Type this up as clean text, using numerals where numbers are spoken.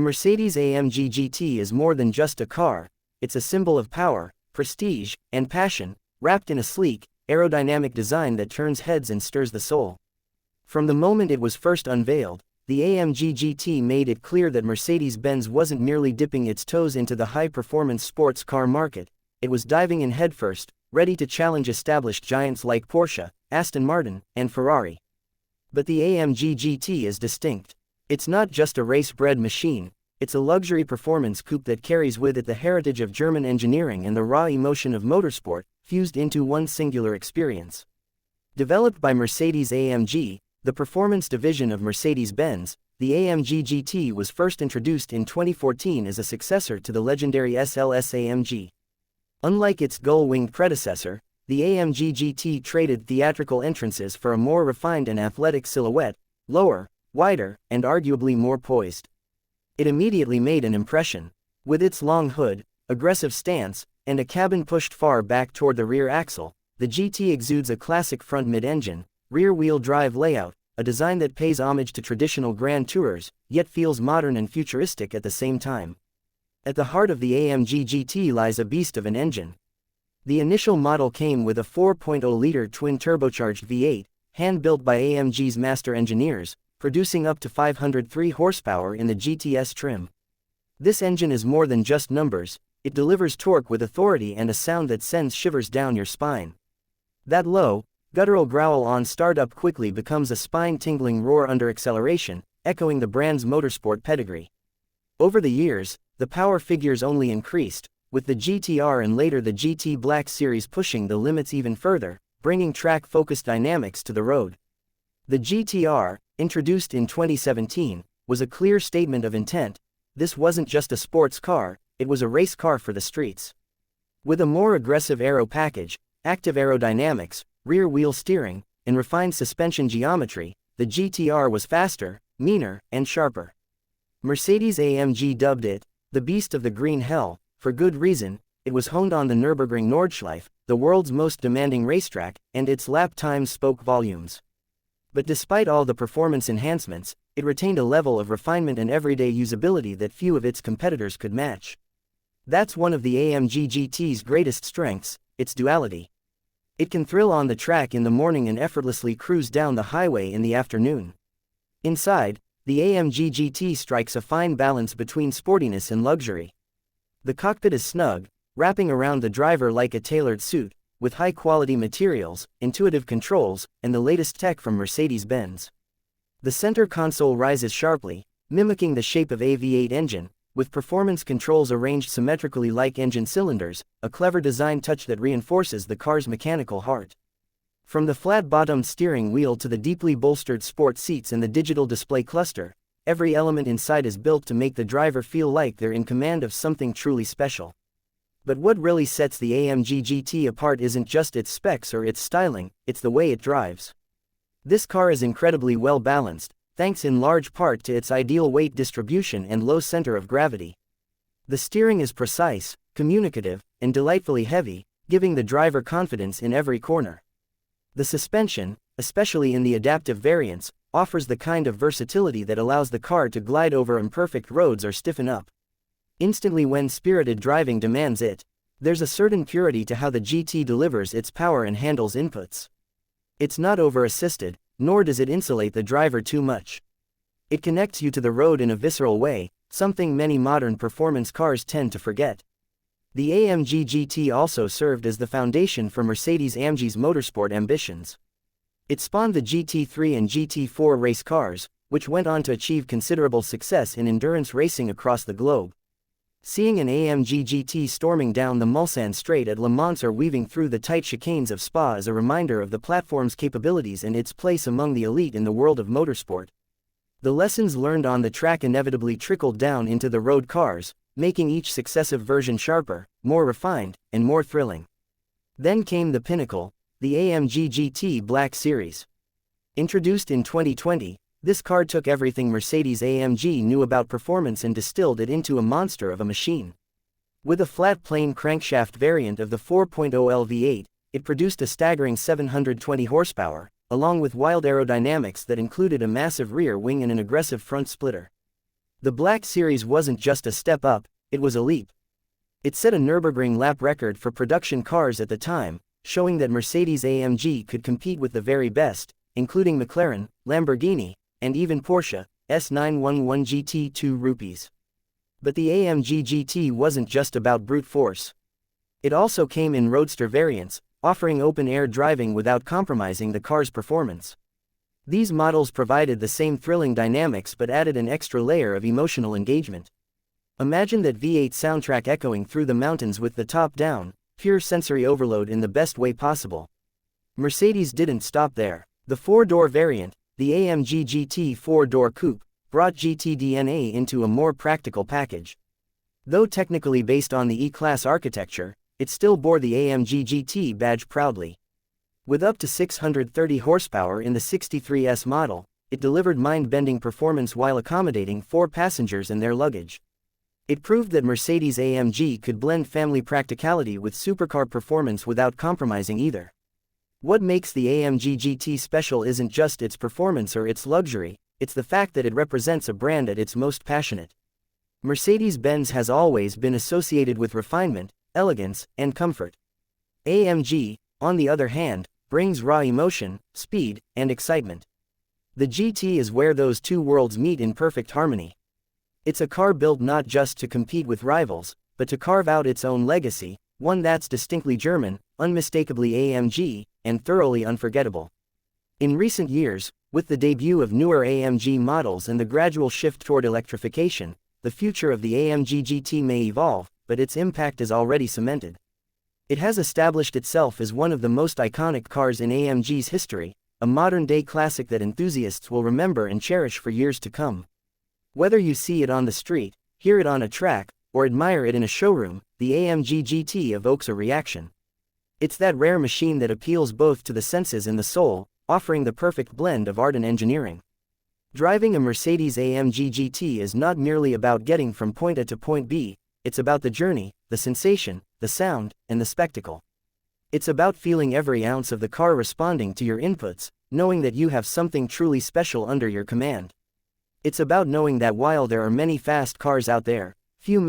Mercedes-AMG GT is more than just a car, it's a symbol of power, prestige, and passion, wrapped in a sleek, aerodynamic design that turns heads and stirs the soul. From the moment it was first unveiled, the AMG GT made it clear that Mercedes-Benz wasn't merely dipping its toes into the high-performance sports car market, it was diving in headfirst, ready to challenge established giants like Porsche, Aston Martin, and Ferrari. But the AMG GT is distinct. It's not just a race-bred machine, it's a luxury performance coupe that carries with it the heritage of German engineering and the raw emotion of motorsport, fused into one singular experience. Developed by Mercedes-AMG, the performance division of Mercedes-Benz, the AMG GT was first introduced in 2014 as a successor to the legendary SLS-AMG. Unlike its gull-winged predecessor, the AMG GT traded theatrical entrances for a more refined and athletic silhouette, lower, wider, and arguably more poised. It immediately made an impression. With its long hood, aggressive stance, and a cabin pushed far back toward the rear axle, the GT exudes a classic front mid-engine, rear-wheel drive layout, a design that pays homage to traditional Grand Tourers, yet feels modern and futuristic at the same time. At the heart of the AMG GT lies a beast of an engine. The initial model came with a 4.0-liter twin-turbocharged V8, hand-built by AMG's master engineers, producing up to 503 horsepower in the GTS trim. This engine is more than just numbers, it delivers torque with authority and a sound that sends shivers down your spine. That low, guttural growl on startup quickly becomes a spine-tingling roar under acceleration, echoing the brand's motorsport pedigree. Over the years, the power figures only increased, with the GTR and later the GT Black Series pushing the limits even further, bringing track-focused dynamics to the road. The GTR, introduced in 2017, was a clear statement of intent. This wasn't just a sports car, it was a race car for the streets. With a more aggressive aero package, active aerodynamics, rear-wheel steering, and refined suspension geometry, the GTR was faster, meaner, and sharper. Mercedes-AMG dubbed it the Beast of the Green Hell, for good reason. It was honed on the Nürburgring Nordschleife, the world's most demanding racetrack, and its lap times spoke volumes. But despite all the performance enhancements, it retained a level of refinement and everyday usability that few of its competitors could match. That's one of the AMG GT's greatest strengths, its duality. It can thrill on the track in the morning and effortlessly cruise down the highway in the afternoon. Inside, the AMG GT strikes a fine balance between sportiness and luxury. The cockpit is snug, wrapping around the driver like a tailored suit, with high-quality materials, intuitive controls, and the latest tech from Mercedes-Benz. The center console rises sharply, mimicking the shape of a V8 engine, with performance controls arranged symmetrically like engine cylinders, a clever design touch that reinforces the car's mechanical heart. From the flat-bottomed steering wheel to the deeply bolstered sport seats and the digital display cluster, every element inside is built to make the driver feel like they're in command of something truly special. But what really sets the AMG GT apart isn't just its specs or its styling, it's the way it drives. This car is incredibly well balanced, thanks in large part to its ideal weight distribution and low center of gravity. The steering is precise, communicative, and delightfully heavy, giving the driver confidence in every corner. The suspension, especially in the adaptive variants, offers the kind of versatility that allows the car to glide over imperfect roads or stiffen up instantly when spirited driving demands it. There's a certain purity to how the GT delivers its power and handles inputs. It's not over-assisted, nor does it insulate the driver too much. It connects you to the road in a visceral way, something many modern performance cars tend to forget. The AMG GT also served as the foundation for Mercedes-AMG's motorsport ambitions. It spawned the GT3 and GT4 race cars, which went on to achieve considerable success in endurance racing across the globe. Seeing an AMG GT storming down the Mulsanne Straight at Le Mans or weaving through the tight chicanes of Spa is a reminder of the platform's capabilities and its place among the elite in the world of motorsport. The lessons learned on the track inevitably trickled down into the road cars, making each successive version sharper, more refined, and more thrilling. Then came the pinnacle, the AMG GT Black Series. Introduced in 2020, this car took everything Mercedes-AMG knew about performance and distilled it into a monster of a machine. With a flat plane crankshaft variant of the 4.0 V8, it produced a staggering 720 horsepower, along with wild aerodynamics that included a massive rear wing and an aggressive front splitter. The Black Series wasn't just a step up, it was a leap. It set a Nürburgring lap record for production cars at the time, showing that Mercedes-AMG could compete with the very best, including McLaren, Lamborghini, and even Porsche S911 GT 2 rupees. But the AMG GT wasn't just about brute force. It also came in roadster variants, offering open-air driving without compromising the car's performance. These models provided the same thrilling dynamics but added an extra layer of emotional engagement. Imagine that V8 soundtrack echoing through the mountains with the top down, pure sensory overload in the best way possible. Mercedes didn't stop there. The four-door variant, the AMG GT four-door coupe, brought GT DNA into a more practical package. Though technically based on the E-Class architecture, it still bore the AMG GT badge proudly. With up to 630 horsepower in the 63S model, it delivered mind-bending performance while accommodating 4 passengers and their luggage. It proved that Mercedes-AMG could blend family practicality with supercar performance without compromising either. What makes the AMG GT special isn't just its performance or its luxury, it's the fact that it represents a brand at its most passionate. Mercedes-Benz has always been associated with refinement, elegance, and comfort. AMG, on the other hand, brings raw emotion, speed, and excitement. The GT is where those two worlds meet in perfect harmony. It's a car built not just to compete with rivals, but to carve out its own legacy, one that's distinctly German, unmistakably AMG, and thoroughly unforgettable. In recent years, with the debut of newer AMG models and the gradual shift toward electrification, the future of the AMG GT may evolve, but its impact is already cemented. It has established itself as one of the most iconic cars in AMG's history, a modern-day classic that enthusiasts will remember and cherish for years to come. Whether you see it on the street, hear it on a track, or admire it in a showroom, the AMG GT evokes a reaction. It's that rare machine that appeals both to the senses and the soul, offering the perfect blend of art and engineering. Driving a Mercedes-AMG GT is not merely about getting from point A to point B, it's about the journey, the sensation, the sound, and the spectacle. It's about feeling every ounce of the car responding to your inputs, knowing that you have something truly special under your command. It's about knowing that while there are many fast cars out there, few